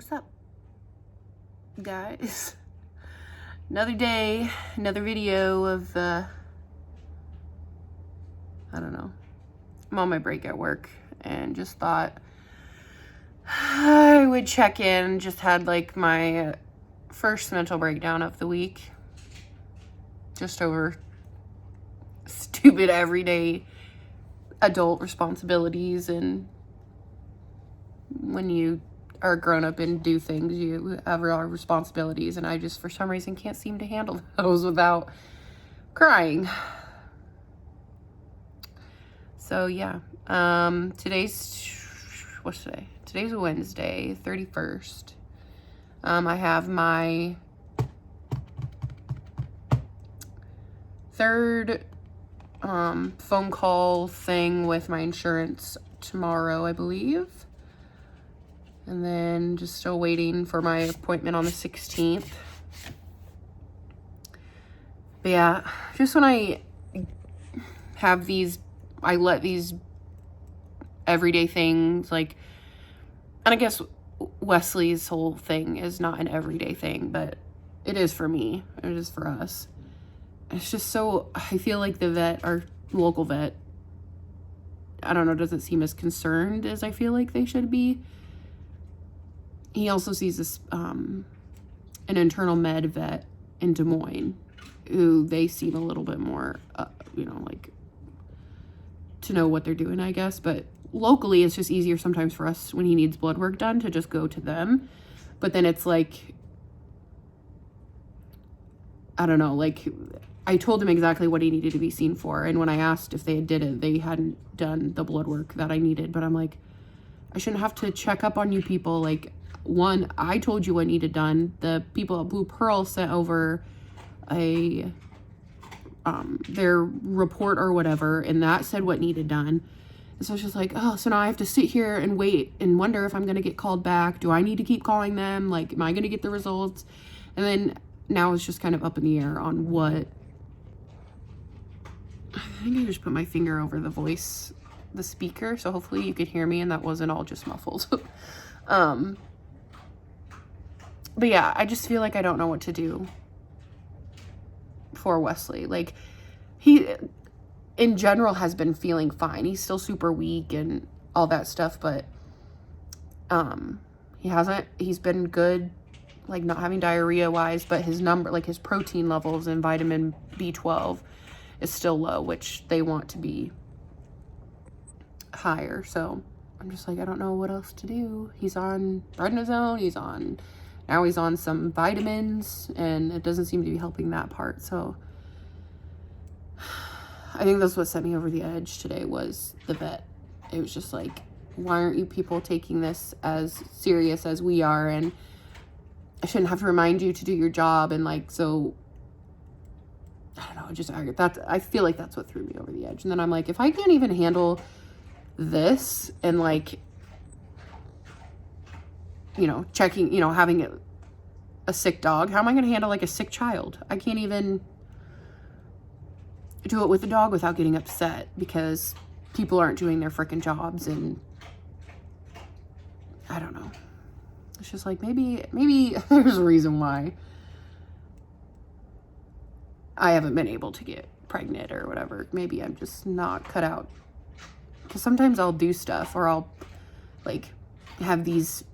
What's up, guys? Another day, another video of, I don't know. I'm on my break at work and just thought I would check in. Just had like my first mental breakdown of the week. Just over stupid everyday adult responsibilities, and when you are grown up and do things, you have our responsibilities, and I just for some reason can't seem to handle those without crying. So yeah, what's today? Today's Wednesday, 31st. I have my third phone call thing with my insurance tomorrow, I believe. And then just still waiting for my appointment on the 16th. But yeah, just when I have these, I let these everyday things, like, and I guess Wesley's whole thing is not an everyday thing, but it is for me. It is for us. It's just so, I feel like the vet, our local vet, I don't know, doesn't seem as concerned as I feel like they should be. He also sees this, an internal med vet in Des Moines, who they seem a little bit more, like, to know what they're doing, I guess. But locally, it's just easier sometimes for us when he needs blood work done to just go to them. But then it's like, I don't know, like, I told him exactly what he needed to be seen for. And when I asked if they did it, they hadn't done the blood work that I needed. But I'm like, I shouldn't have to check up on you people. Like, one, I told you what needed done. The people at Blue Pearl sent over their report or whatever, and that said what needed done. And so it's just like, oh, so now I have to sit here and wait and wonder if I'm going to get called back. Do I need to keep calling them? Like, am I going to get the results? And then now it's just kind of up in the air on what. I think I just put my finger over the speaker, so hopefully you could hear me and that wasn't all just muffled. But yeah, I just feel like I don't know what to do for Wesley. Like, he in general has been feeling fine. He's still super weak and all that stuff, but he's been good, like not having diarrhea wise, but his his protein levels and vitamin B12 is still low, which they want to be higher. So I'm just like, I don't know what else to do. He's on prednisone, now he's on some vitamins, and it doesn't seem to be helping that part. So I think that's what set me over the edge today, was the vet. It was just like, why aren't you people taking this as serious as we are? And I shouldn't have to remind you to do your job. And like, so I don't know, I feel like that's what threw me over the edge. And then I'm like, if I can't even handle this and like, checking, having a sick dog, how am I going to handle like a sick child? I can't even do it with the dog without getting upset because people aren't doing their freaking jobs. And I don't know. It's just like, maybe there's a reason why I haven't been able to get pregnant or whatever. Maybe I'm just not cut out. Because sometimes I'll do stuff, or I'll like have these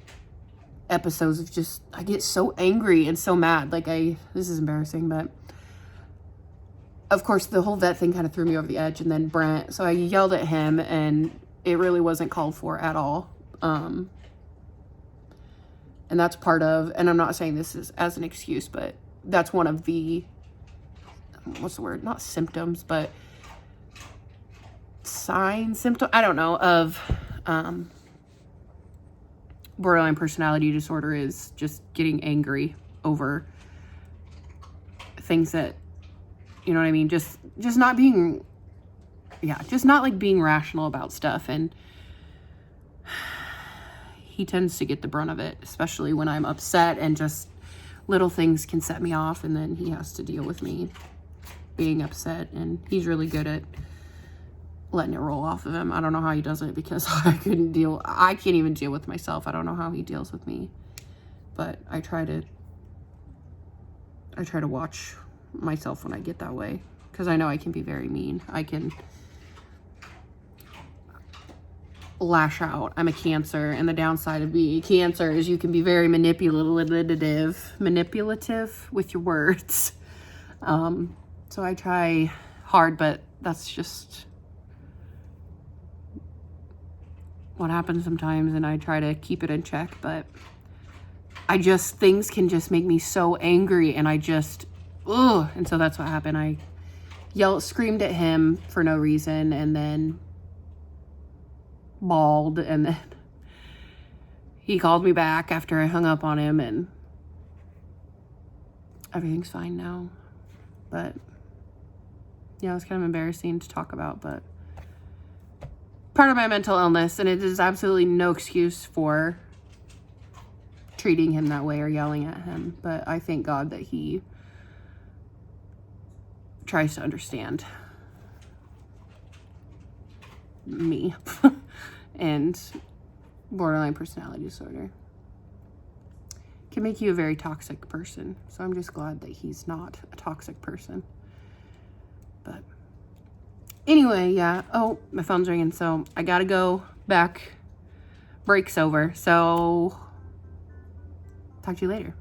episodes of just, I get so angry and so mad. Like this is embarrassing, but of course the whole vet thing kind of threw me over the edge. And then Brent, so I yelled at him, and it really wasn't called for at all. And that's part of, and I'm not saying this is as an excuse, but that's one of the, what's the word? Not symptoms, but symptom, I don't know, of borderline personality disorder, is just getting angry over things that, you know what I mean? Just not being, just not like being rational about stuff. And he tends to get the brunt of it, especially when I'm upset, and just little things can set me off, and then he has to deal with me being upset. And he's really good at letting it roll off of him. I don't know how he does it, because I can't even deal with myself. I don't know how he deals with me. but I try to watch myself when I get that way, because I know I can be very mean. I can lash out. I'm a Cancer, and the downside of being a Cancer is you can be very manipulative with your words. So I try hard, but that's just what happens sometimes, and I try to keep it in check, but things can just make me so angry, and and so that's what happened. I screamed at him for no reason, and then bawled, and then he called me back after I hung up on him, and everything's fine now. But yeah, it's kind of embarrassing to talk about, but part of my mental illness, and it is absolutely no excuse for treating him that way or yelling at him. But I thank God that he tries to understand me and borderline personality disorder can make you a very toxic person. So I'm just glad that he's not a toxic person. But anyway, yeah. Oh, my phone's ringing, so I gotta go back. Break's over, so talk to you later.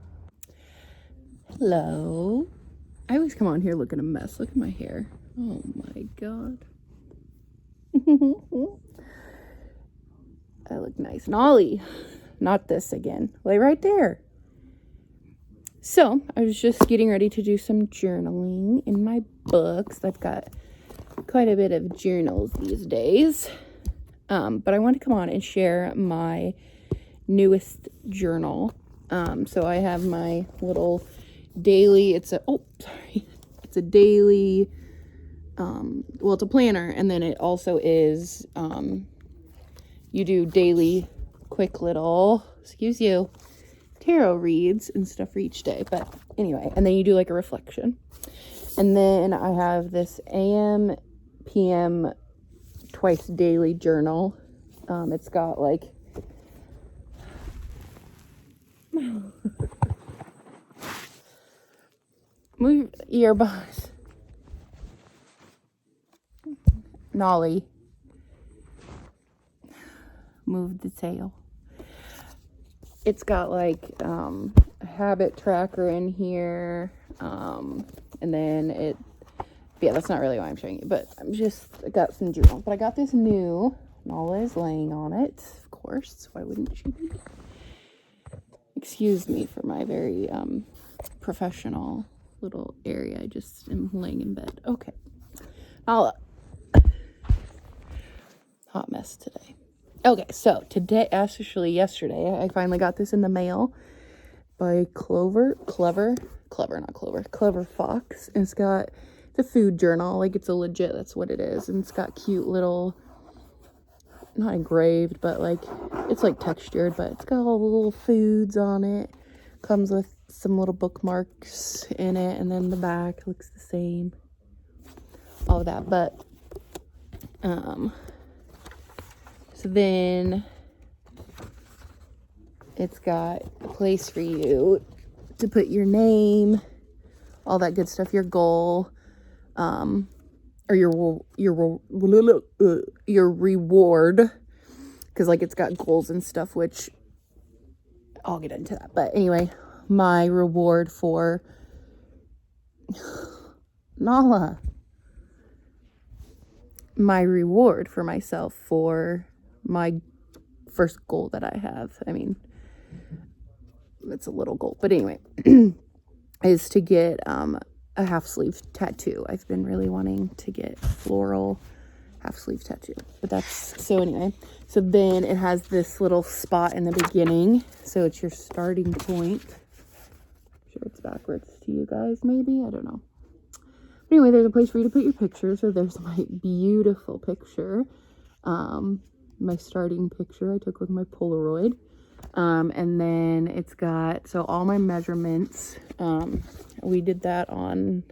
Hello. I always come on here looking a mess. Look at my hair. Oh my God. I look nice. Nolly. Not this again. Lay right there. So, I was just getting ready to do some journaling in my books. I've got quite a bit of journals these days. But I want to come on and share my newest journal. So I have my little daily, it's a daily, well, it's a planner, and then it also is, you do daily quick little, tarot reads and stuff for each day. But anyway, and then you do like a reflection. And then I have this AM, PM, twice daily journal. It's got like move earbuds. Nolly. Move the tail. It's got like a habit tracker in here. And then yeah, that's not really why I'm showing you, but I got some journals. But I got this new. Nala is laying on it, of course. Why wouldn't she be? Excuse me for my very professional little area. I just am laying in bed. Okay. Nala. Hot mess today. Okay, so today, actually yesterday, I finally got this in the mail by Clever Fox. And it's got the food journal, like it's a legit, that's what it is. And it's got cute little, not engraved, but like, it's like textured, but it's got all the little foods on it. Comes with some little bookmarks in it, and then the back looks the same. All of that, but, so then it's got a place for you to put your name, all that good stuff, your goal, or your reward, because like it's got goals and stuff, which I'll get into that. But anyway, my reward for Nala, my reward for myself for my first goal that I have. I mean, it's a little goal, but anyway, is to get a half sleeve tattoo. I've been really wanting to get floral half sleeve tattoo, but that's, so anyway, so then it has this little spot in the beginning, so it's your starting point. I'm sure it's backwards to you guys, maybe, I don't know. But anyway, there's a place for you to put your picture. So there's my beautiful picture, my starting picture I took with my Polaroid. And then it's got, so all my measurements, we did that on,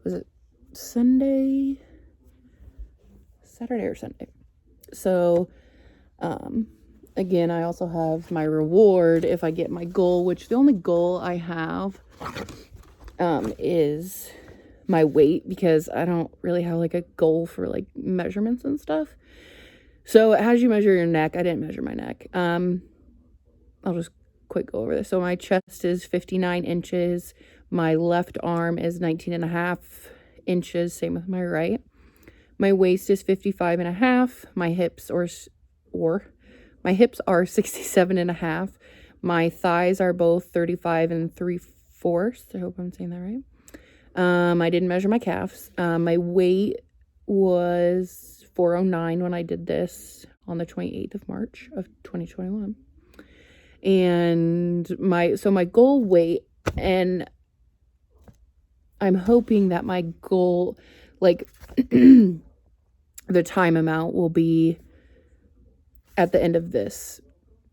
was it Saturday or Sunday? So, again, I also have my reward if I get my goal, which the only goal I have is my weight, because I don't really have like a goal for like measurements and stuff. So it has you measure your neck. I didn't measure my neck. I'll just quick go over this. So my chest is 59 inches. My left arm is 19.5 inches. Same with my right. My waist is 55.5. My hips are 67.5. My thighs are both 35 3/4. I hope I'm saying that right. I didn't measure my calves. My weight was 409 when I did this on the 28th of March of 2021. And my goal weight, and I'm hoping that my goal, like the time amount, will be at the end of this.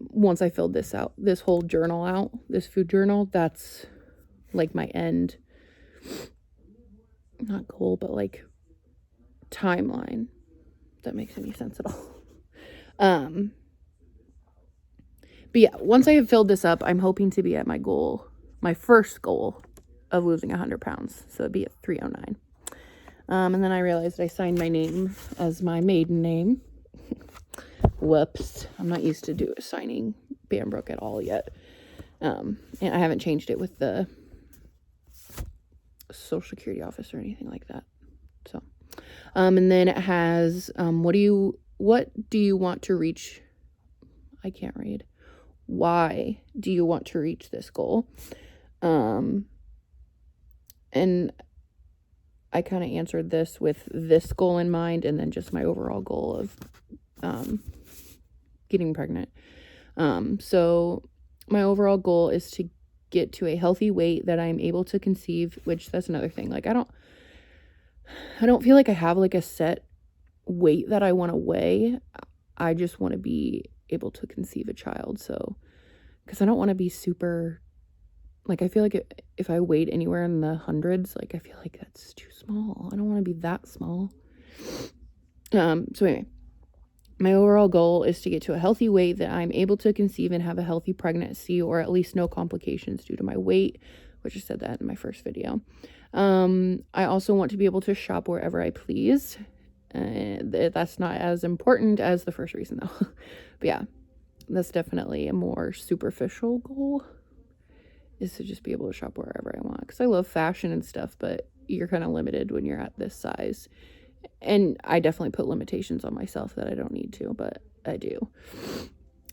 Once I filled this out, this whole journal out, this food journal, that's like my end, not goal, but like timeline, if that makes any sense at all. But yeah, once I have filled this up, I'm hoping to be at my goal, my first goal of losing 100 pounds. So it'd be at 309. And then I realized I signed my name as my maiden name. Whoops. I'm not used to signing Bambrook at all yet. And I haven't changed it with the Social Security office or anything like that. So, and then it has, what do you want to reach? I can't read. Why do you want to reach this goal? And I kind of answered this with this goal in mind, and then just my overall goal of getting pregnant. So my overall goal is to get to a healthy weight that I'm able to conceive, which that's another thing. Like I don't feel like I have like a set weight that I want to weigh. I just want to be able to conceive a child. So, because I don't want to be super, like, I feel like if I weighed anywhere in the hundreds, like, I feel like that's too small. I don't want to be that small. So anyway, my overall goal is to get to a healthy weight that I'm able to conceive and have a healthy pregnancy, or at least no complications due to my weight, which I said that in my first video. I also want to be able to shop wherever I please. That's not as important as the first reason though. But yeah, that's definitely a more superficial goal, is to just be able to shop wherever I want. Because I love fashion and stuff, but you're kind of limited when you're at this size. And I definitely put limitations on myself that I don't need to, but I do.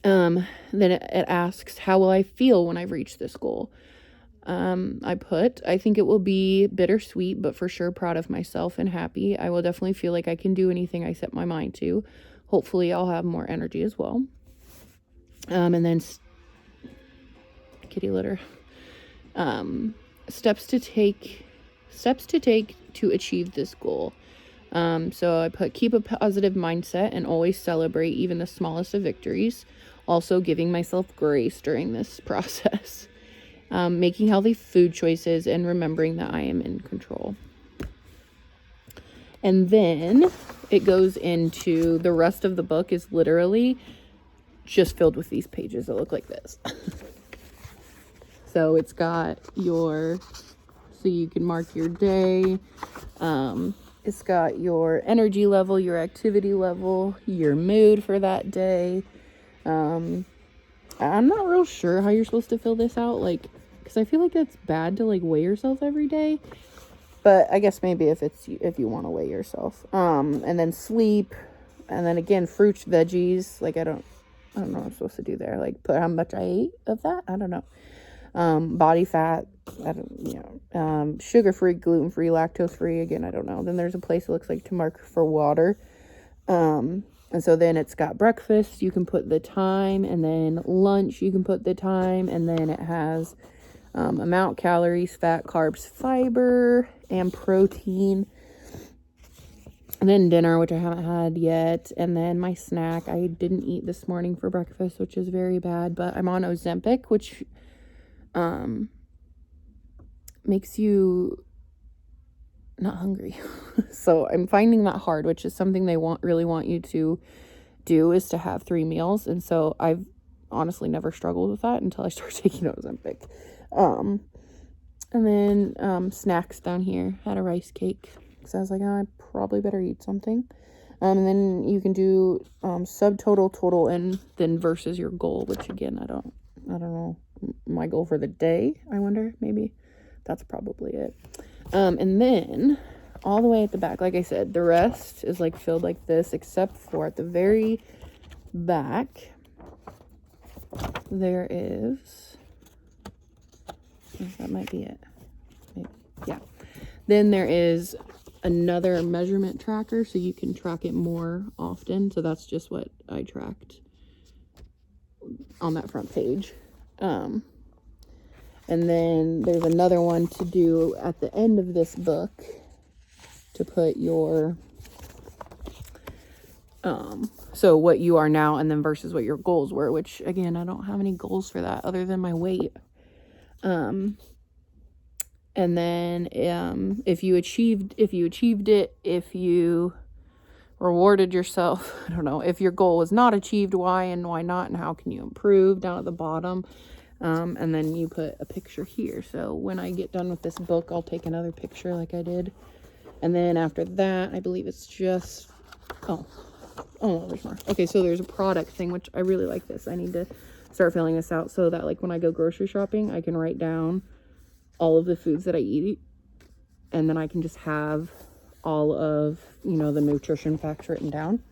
Then it asks, how will I feel when I've reached this goal? I think it will be bittersweet, but for sure proud of myself and happy. I will definitely feel like I can do anything I set my mind to. Hopefully I'll have more energy as well. And then kitty litter. Steps to take to achieve this goal. So I put keep a positive mindset and always celebrate even the smallest of victories. Also giving myself grace during this process. Making healthy food choices and remembering that I am in control. And then it goes into the rest of the book is literally just filled with these pages that look like this. So it's got so you can mark your day. It's got your energy level, your activity level, your mood for that day. I'm not real sure how you're supposed to fill this out, like, because I feel like it's bad to like weigh yourself every day, but I guess maybe if you want to weigh yourself. And then sleep, and then again fruits, veggies. Like I don't know what I'm supposed to do there. Like put how much I ate of that. I don't know. Body fat. Sugar free, gluten free, lactose free. Again, I don't know. Then there's a place that looks like to mark for water. And so then it's got breakfast, you can put the time, and then lunch, you can put the time, and then it has amount, calories, fat, carbs, fiber, and protein. And then dinner, which I haven't had yet, and then my snack. I didn't eat this morning for breakfast, which is very bad, but I'm on Ozempic, which makes you not hungry. So I'm finding that hard, which is something they really want you to do is to have 3 meals. And so I've honestly never struggled with that until I started taking Ozempic. And then snacks down here. Had a rice cake. So I was like, oh, I probably better eat something. And then you can do subtotal, total, and then versus your goal, which again, I don't know. My goal for the day, I wonder, maybe. That's probably it. And then all the way at the back, like I said, the rest is like filled like this, except for at the very back, there is, that might be it. Maybe. Yeah. Then there is another measurement tracker, so you can track it more often. So that's just what I tracked on that front page. And then there's another one to do at the end of this book to put your so what you are now and then versus what your goals were, which again, I don't have any goals for that other than my weight. And then if you achieved it, if you rewarded yourself, I don't know, if your goal was not achieved, why and why not, and how can you improve, down at the bottom. And then you put a picture here. So when I get done with this book, I'll take another picture like I did. And then after that, I believe it's just, oh no, there's more. Okay, so there's a product thing, which I really like this. I need to start filling this out so that like when I go grocery shopping, I can write down all of the foods that I eat. And then I can just have all of, you know, the nutrition facts written down.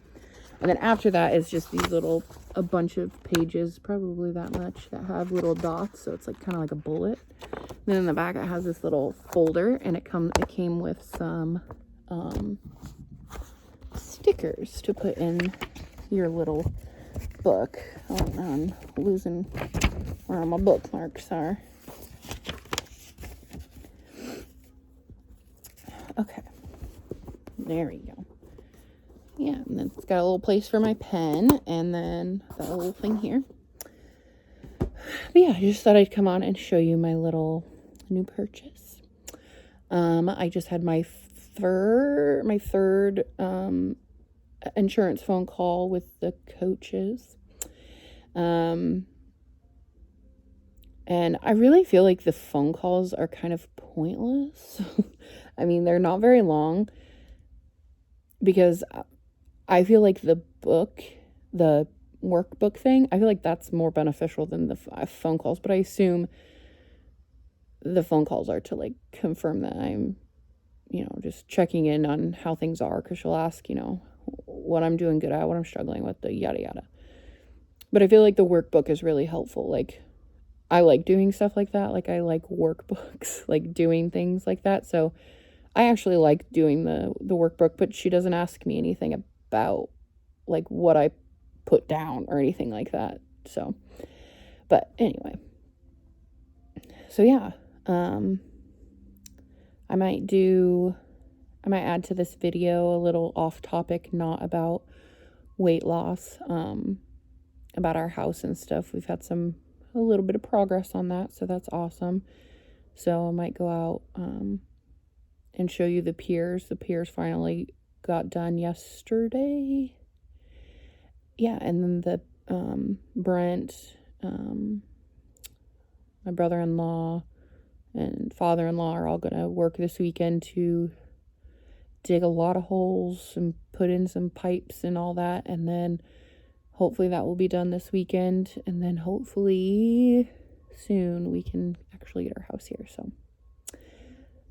And then after that is just these little, a bunch of pages, probably that much, that have little dots. So it's like kind of like a bullet. And then in the back, it has this little folder, and it came with some stickers to put in your little book. Oh, I'm losing where my bookmarks are. Okay. There we go. Yeah, and then it's got a little place for my pen, and then that little thing here. But yeah, I just thought I'd come on and show you my little new purchase. I just had my third insurance phone call with the coaches. And I really feel like the phone calls are kind of pointless. I mean, they're not very long because I feel like the workbook thing, I feel like that's more beneficial than the phone calls, but I assume the phone calls are to like confirm that I'm, you know, just checking in on how things are, because she'll ask, you know, what I'm doing good at, what I'm struggling with, the yada yada. But I feel like the workbook is really helpful. Like, I like doing stuff like that. Like, I like workbooks, like doing things like that. So I actually like doing the workbook, but she doesn't ask me anything about like what I put down or anything like that. So, but anyway, so yeah, I might add to this video a little off topic, not about weight loss, about our house and stuff. We've had a little bit of progress on that, so that's awesome. So I might go out and show you the piers. The piers finally got done yesterday. Yeah, and then the Brent, my brother-in-law and father-in-law are all gonna work this weekend to dig a lot of holes and put in some pipes and all that, and then hopefully that will be done this weekend, and then hopefully soon we can actually get our house here. So,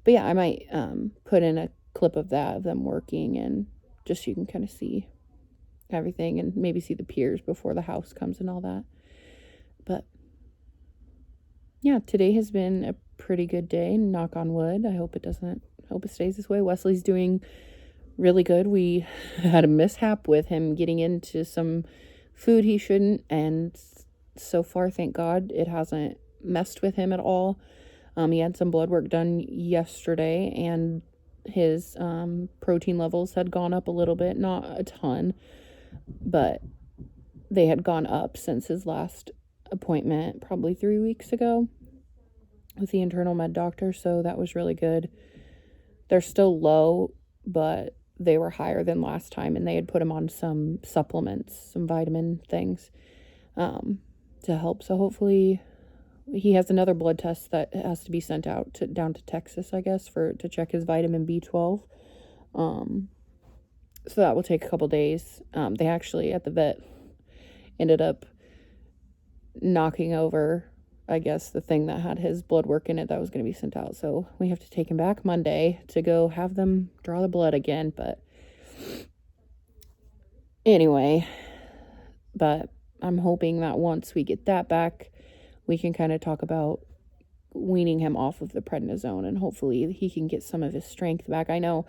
but yeah, I might put in a clip of that, of them working, and just so you can kind of see everything and maybe see the piers before the house comes and all that. But yeah, today has been a pretty good day, knock on wood. I hope it stays this way. Wesley's doing really good. We had a mishap with him getting into some food he shouldn't, and so far, thank God, it hasn't messed with him at all. He had some blood work done yesterday, and his protein levels had gone up a little bit, not a ton, but they had gone up since his last appointment, probably 3 weeks ago, with the internal med doctor, so that was really good. They're still low, but they were higher than last time, and they had put him on some supplements, some vitamin things, to help. So hopefully he has another blood test that has to be sent out down to Texas, I guess, to check his vitamin B12. So that will take a couple days. They actually, at the vet, ended up knocking over, I guess, the thing that had his blood work in it that was going to be sent out. So we have to take him back Monday to go have them draw the blood again. But anyway, but I'm hoping that once we get that back, we can kind of talk about weaning him off of the prednisone, and hopefully he can get some of his strength back. I know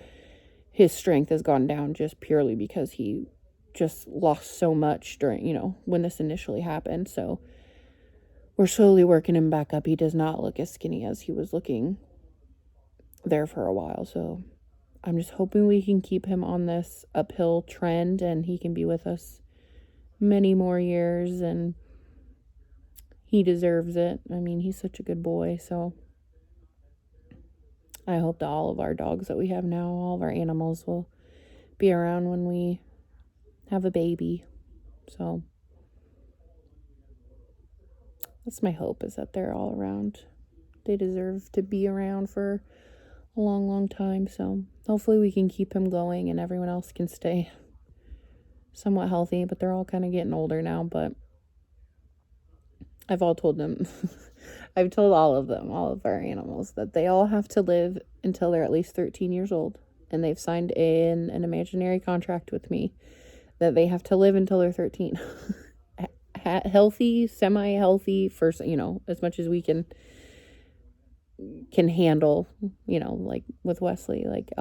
his strength has gone down just purely because he just lost so much during, when this initially happened. So we're slowly working him back up. He does not look as skinny as he was looking there for a while. So I'm just hoping we can keep him on this uphill trend and he can be with us many more years, and he deserves it. I mean, he's such a good boy. So I hope that all of our dogs that we have now, all of our animals, will be around when we have a baby. So that's my hope, is that they're all around. They deserve to be around for a long, long time. So hopefully we can keep him going and everyone else can stay somewhat healthy. But they're all kind of getting older now. But I've all told them, I've told all of them, all of our animals, that they all have to live until they're at least 13 years old. And they've signed an imaginary contract with me that they have to live until they're 13. Healthy, semi-healthy, first, as much as we can handle, like with Wesley, like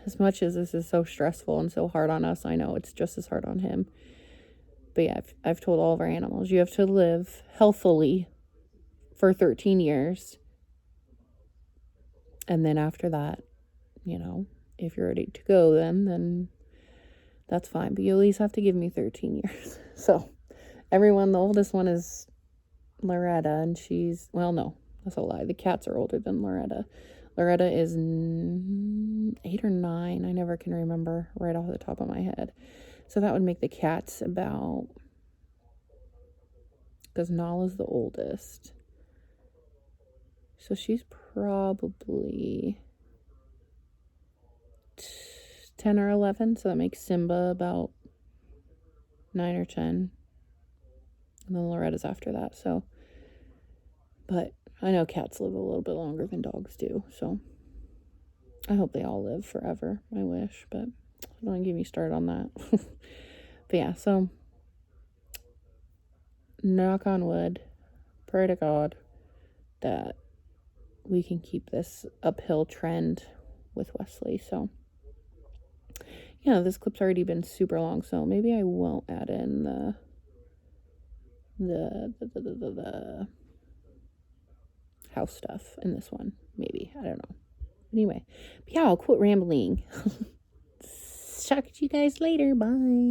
as much as this is so stressful and so hard on us, I know it's just as hard on him. But yeah, I've told all of our animals, you have to live healthily for 13 years. And then after that, if you're ready to go, then that's fine. But you at least have to give me 13 years. So everyone, the oldest one is Loretta, and she's, well, no, that's a lie. The cats are older than Loretta. Loretta is 8 or 9. I never can remember right off the top of my head. So that would make the cats about, because Nala's the oldest. So she's probably 10 or 11. So that makes Simba about 9 or 10. And then Loretta's after that. So, but I know cats live a little bit longer than dogs do. So I hope they all live forever. I wish, but don't get me started on that. But yeah, so knock on wood, pray to God that we can keep this uphill trend with Wesley. So yeah, this clip's already been super long, so maybe I won't add in the house stuff in this one. Maybe, I don't know. Anyway, but yeah, I'll quit rambling. Talk to you guys later. Bye.